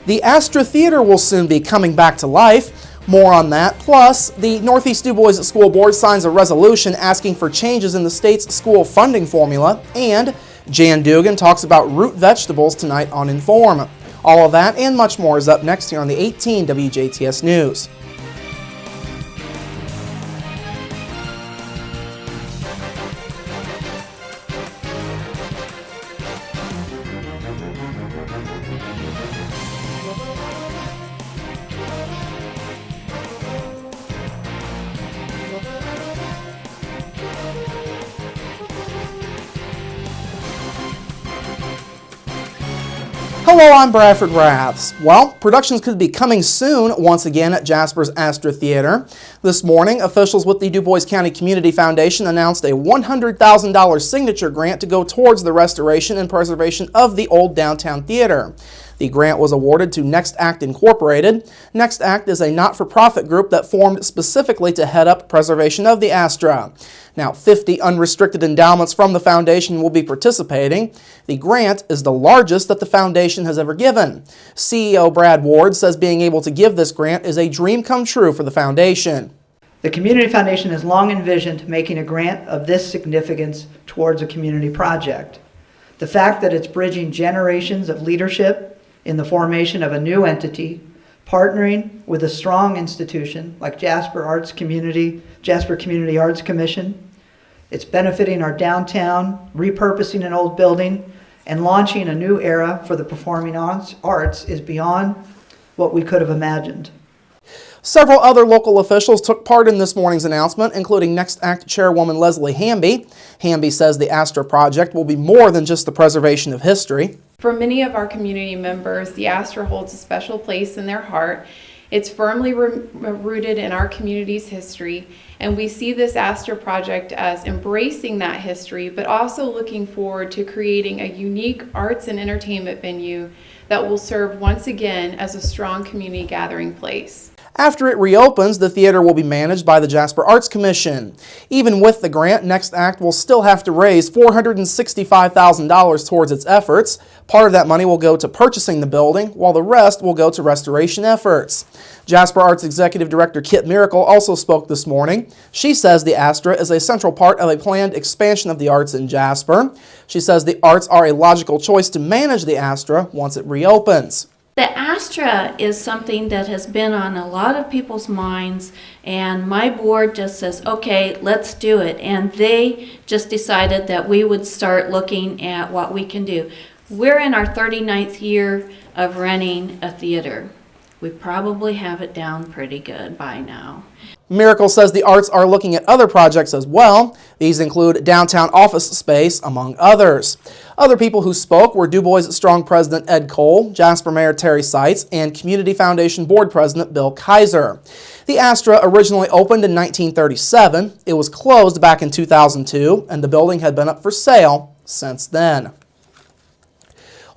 The Astra Theater will soon be coming back to life. More on that. Plus, the Northeast DuBois School Board signs a resolution asking for changes in the state's school funding formula. And Jan Dugan talks about root vegetables tonight on Inform. All of that and much more is up next here on the 18 WJTS News. Hello, I'm Bradford Raths. Well, productions could be coming soon once again at Jasper's Astra Theater. This morning, officials with the DuBois County Community Foundation announced a $100,000 signature grant to go towards the restoration and preservation of the old downtown theater. The grant was awarded to Next Act Incorporated. Next Act is a not-for-profit group that formed specifically to head up preservation of the Astra. Now, 50 unrestricted endowments from the foundation will be participating. The grant is the largest that the foundation has ever given. CEO Brad Ward says being able to give this grant is a dream come true for the foundation. The Community Foundation has long envisioned making a grant of this significance towards a community project. The fact that it's bridging generations of leadership in the formation of a new entity, partnering with a strong institution like Jasper Community Arts Commission. It's benefiting our downtown, repurposing an old building, and launching a new era for the performing arts is beyond what we could have imagined. Several other local officials took part in this morning's announcement, including Next Act Chairwoman Leslie Hamby. Hamby says the Astra project will be more than just the preservation of history. For many of our community members, the Astra holds a special place in their heart. It's firmly rooted in our community's history, and we see this Astra project as embracing that history, but also looking forward to creating a unique arts and entertainment venue that will serve once again as a strong community gathering place. After it reopens, the theater will be managed by the Jasper Arts Commission. Even with the grant, Next Act will still have to raise $465,000 towards its efforts. Part of that money will go to purchasing the building, while the rest will go to restoration efforts. Jasper Arts Executive Director Kit Miracle also spoke this morning. She says the Astra is a central part of a planned expansion of the arts in Jasper. She says the arts are a logical choice to manage the Astra once it reopens. The Astra is something that has been on a lot of people's minds, and my board just says, okay, let's do it. And they just decided that we would start looking at what we can do. We're in our 39th year of running a theater. We probably have it down pretty good by now. Miracle says the arts are looking at other projects as well. These include downtown office space, among others. Other people who spoke were DuBois Strong President Ed Cole, Jasper Mayor Terry Seitz, and Community Foundation Board President Bill Kaiser. The Astra originally opened in 1937. It was closed back in 2002, and the building had been up for sale since then.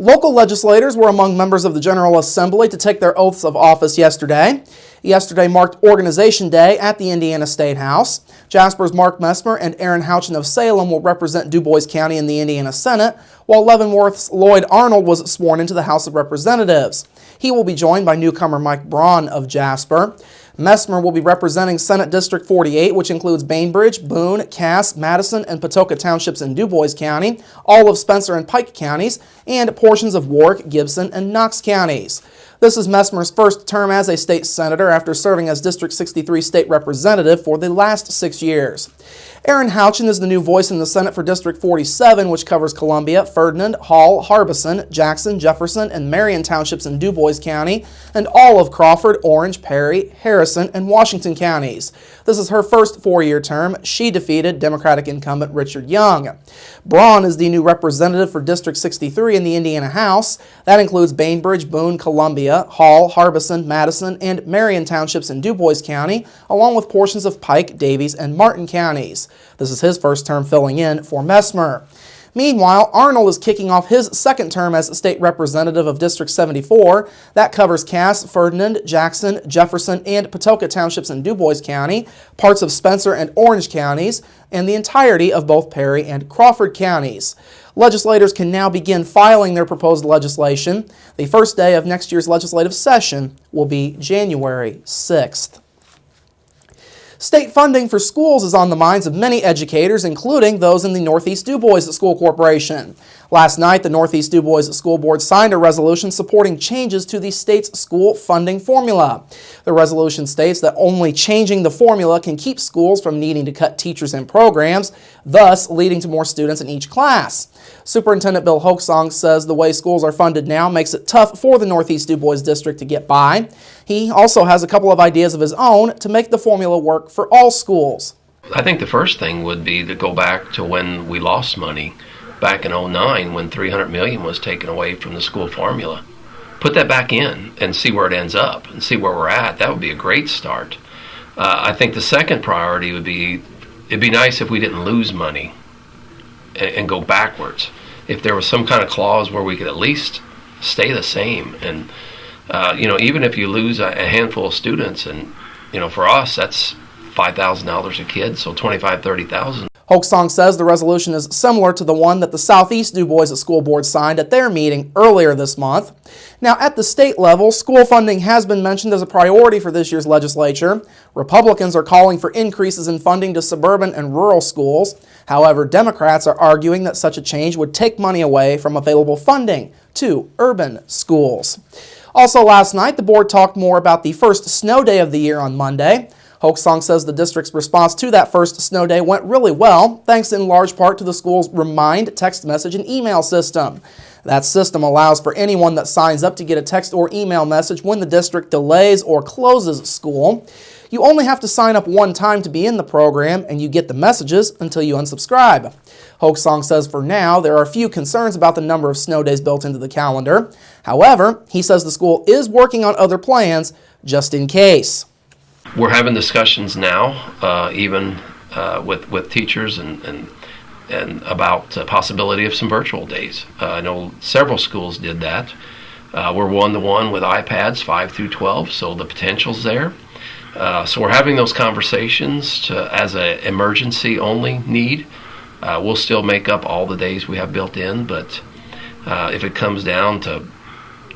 Local legislators were among members of the General Assembly to take their oaths of office yesterday. Yesterday marked Organization Day at the Indiana State House. Jasper's Mark Messmer and Aaron Houchin of Salem will represent DuBois County in the Indiana Senate, while Leavenworth's Lloyd Arnold was sworn into the House of Representatives. He will be joined by newcomer Mike Braun of Jasper. Messmer will be representing Senate District 48, which includes Bainbridge, Boone, Cass, Madison, and Patoka Townships in DuBois County, all of Spencer and Pike counties, and portions of Warwick, Gibson, and Knox counties. This is Messmer's first term as a state senator after serving as District 63 state representative for the last 6 years. Aaron Houchin is the new voice in the Senate for District 47, which covers Columbia, Ferdinand, Hall, Harbison, Jackson, Jefferson, and Marion Townships in DuBois County, and all of Crawford, Orange, Perry, Harrison, and Washington counties. This is her first 4-year term. She defeated Democratic incumbent Richard Young. Braun is the new representative for District 63 in the Indiana House. That includes Bainbridge, Boone, Columbia, Hall, Harbison, Madison, and Marion Townships in DuBois County, along with portions of Pike, Davies, and Martin counties. This is his first term filling in for Messmer. Meanwhile, Arnold is kicking off his second term as state representative of District 74. That covers Cass, Ferdinand, Jackson, Jefferson, and Patoka townships in DuBois County, parts of Spencer and Orange counties, and the entirety of both Perry and Crawford counties. Legislators can now begin filing their proposed legislation. The first day of next year's legislative session will be January 6th. State funding for schools is on the minds of many educators, including those in the Northeast DuBois School Corporation. Last night, the Northeast DuBois School Board signed a resolution supporting changes to the state's school funding formula. The resolution states that only changing the formula can keep schools from needing to cut teachers and programs, thus leading to more students in each class. Superintendent Bill Hoaksong says the way schools are funded now makes it tough for the Northeast DuBois District to get by. He also has a couple of ideas of his own to make the formula work for all schools. I think the first thing would be to go back to when we lost money back in '09 when $300 million was taken away from the school formula. Put that back in and see where it ends up and see where we're at. That would be a great start. I think the second priority would be, it'd be nice if we didn't lose money and go backwards. If there was some kind of clause where we could at least stay the same. And, even if you lose a handful of students, and, for us, that's $5,000 a kid, so $25,000, $30,000. Hoaksong says the resolution is similar to the one that the Southeast DuBois School Board signed at their meeting earlier this month. Now, at the state level, school funding has been mentioned as a priority for this year's legislature. Republicans are calling for increases in funding to suburban and rural schools. However, Democrats are arguing that such a change would take money away from available funding to urban schools. Also last night, the board talked more about the first snow day of the year on Monday. Hoaksong says the district's response to that first snow day went really well, thanks in large part to the school's Remind text message and email system. That system allows for anyone that signs up to get a text or email message when the district delays or closes school. You only have to sign up one time to be in the program, and you get the messages until you unsubscribe. Hoaksong says for now, there are a few concerns about the number of snow days built into the calendar. However, he says the school is working on other plans just in case. We're having discussions now, even with teachers and about the possibility of some virtual days. I know several schools did that. We're one-to-one with iPads 5 through 12, so the potential's there. So we're having those conversations as an emergency only need. We'll still make up all the days we have built in, but if it comes down to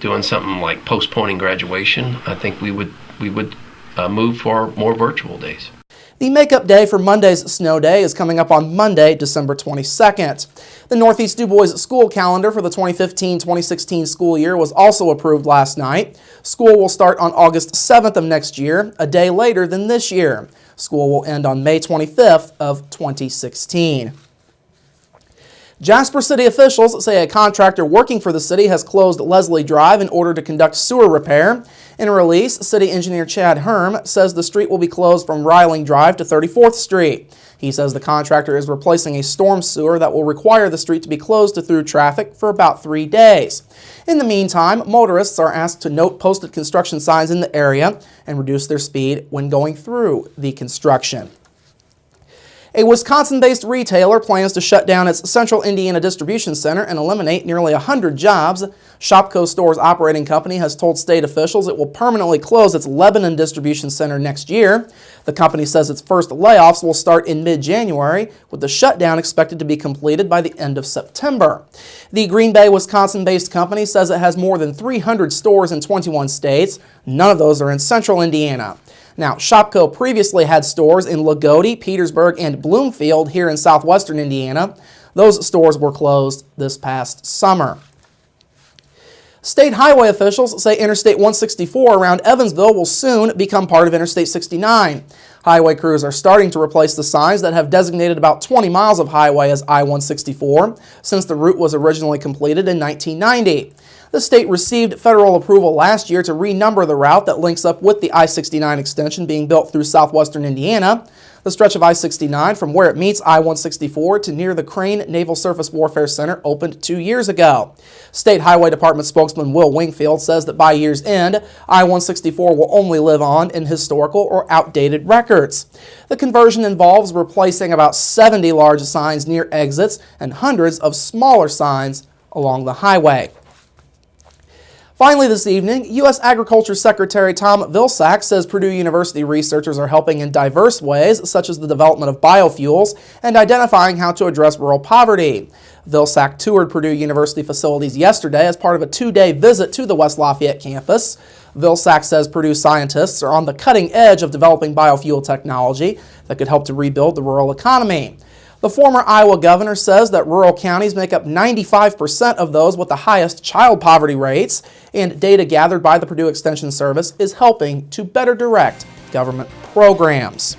doing something like postponing graduation, I think we would move for more virtual days. The makeup day for Monday's snow day is coming up on Monday, December 22nd. The Northeast DuBois school calendar for the 2015-2016 school year was also approved last night. School will start on August 7th of next year, a day later than this year. School will end on May 25th of 2016. Jasper City officials say a contractor working for the city has closed Leslie Drive in order to conduct sewer repair. In a release, city engineer Chad Herm says the street will be closed from Riling Drive to 34th Street. He says the contractor is replacing a storm sewer that will require the street to be closed to through traffic for about 3 days. In the meantime, motorists are asked to note posted construction signs in the area and reduce their speed when going through the construction. A Wisconsin-based retailer plans to shut down its Central Indiana distribution center and eliminate nearly 100 jobs. Shopko Stores operating company has told state officials it will permanently close its Lebanon distribution center next year. The company says its first layoffs will start in mid-January, with the shutdown expected to be completed by the end of September. The Green Bay, Wisconsin-based company says it has more than 300 stores in 21 states. None of those are in Central Indiana. Now, Shopko previously had stores in Lagodi, Petersburg, and Bloomfield here in southwestern Indiana. Those stores were closed this past summer. State highway officials say Interstate 164 around Evansville will soon become part of Interstate 69. Highway crews are starting to replace the signs that have designated about 20 miles of highway as I-164 since the route was originally completed in 1990. The state received federal approval last year to renumber the route that links up with the I-69 extension being built through southwestern Indiana. The stretch of I-69 from where it meets I-164 to near the Crane Naval Surface Warfare Center opened 2 years ago. State Highway Department spokesman Will Wingfield says that by year's end, I-164 will only live on in historical or outdated records. The conversion involves replacing about 70 large signs near exits and hundreds of smaller signs along the highway. Finally this evening, U.S. Agriculture Secretary Tom Vilsack says Purdue University researchers are helping in diverse ways, such as the development of biofuels and identifying how to address rural poverty. Vilsack toured Purdue University facilities yesterday as part of a 2-day visit to the West Lafayette campus. Vilsack says Purdue scientists are on the cutting edge of developing biofuel technology that could help to rebuild the rural economy. The former Iowa governor says that rural counties make up 95% of those with the highest child poverty rates, and data gathered by the Purdue Extension Service is helping to better direct government programs.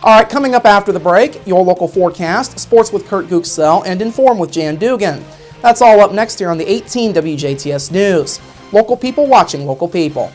All right, coming up after the break, your local forecast, sports with Kurt Guxell, and Inform with Jan Dugan. That's all up next here on the 18 WJTS News. Local people watching local people.